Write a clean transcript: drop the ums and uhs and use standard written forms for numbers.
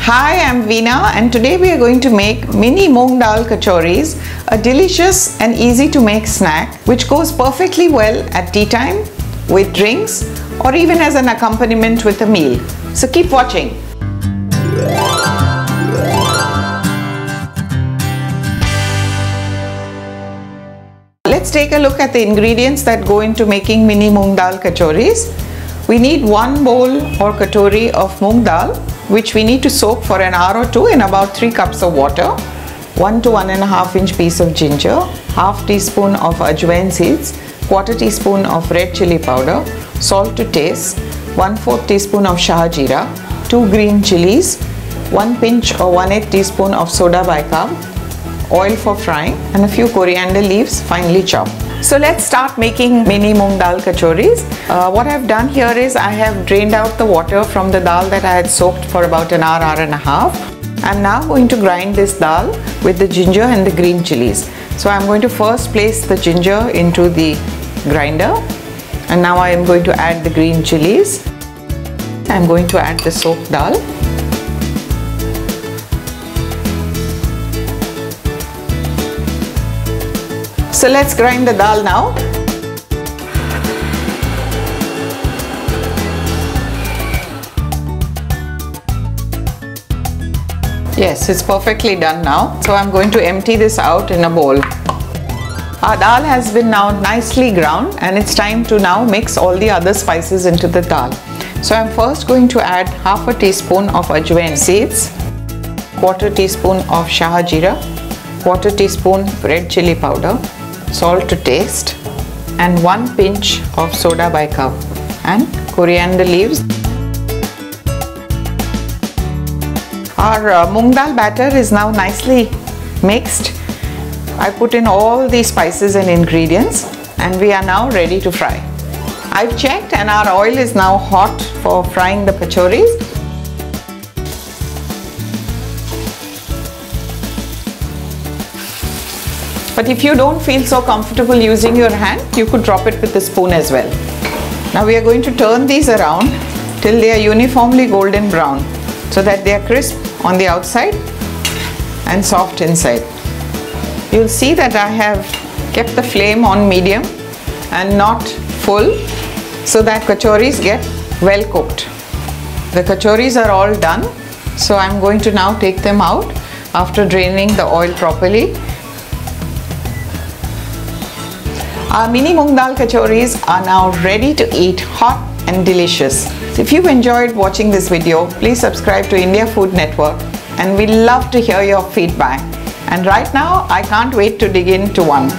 Hi, I'm Veena and today we are going to make mini moong dal kachoris, a delicious and easy to make snack which goes perfectly well at tea time, with drinks or even as an accompaniment with a meal. So keep watching. Let's take a look at the ingredients that go into making mini moong dal kachoris. We need 1 bowl or katori of moong dal, which we need to soak for an hour or two in about 3 cups of water, 1 to 1.5 inch piece of ginger, half teaspoon of ajwain seeds, quarter teaspoon of red chilli powder, salt to taste, 1/4 teaspoon of shah jeera, 2 green chillies, 1 pinch or 1/8 teaspoon of soda bicarb, oil for frying, and a few coriander leaves finely chopped. So let's start making mini moong dal kachoris. What I've done here is I have drained out the water from the dal that I had soaked for about an hour, hour and a half. I'm now going to grind this dal with the ginger and the green chilies. So I'm going to first place the ginger into the grinder, and now I am going to add the green chilies. I'm going to add the soaked dal. So let's grind the dal now. Yes, it's perfectly done now. So I'm going to empty this out in a bowl. Our dal has been now nicely ground, and it's time to now mix all the other spices into the dal. So I'm first going to add half a teaspoon of ajwain seeds, quarter teaspoon of shah jeera, quarter teaspoon red chilli powder, salt to taste, and 1 pinch of soda bicarb and coriander leaves. Our moong dal batter is now nicely mixed. I put in all the spices and ingredients, and we are now ready to fry. I've checked and our oil is now hot for frying the kachoris. But if you don't feel so comfortable using your hand, you could drop it with a spoon as well. Now we are going to turn these around till they are uniformly golden brown, so that they are crisp on the outside and soft inside. You'll see that I have kept the flame on medium and not full, so that kachoris get well cooked. The kachoris are all done, so I'm going to now take them out after draining the oil properly. Our mini moong dal kachoris are now ready to eat, hot and delicious. If you've enjoyed watching this video, please subscribe to India Food Network, and we'd love to hear your feedback. And right now, I can't wait to dig into one.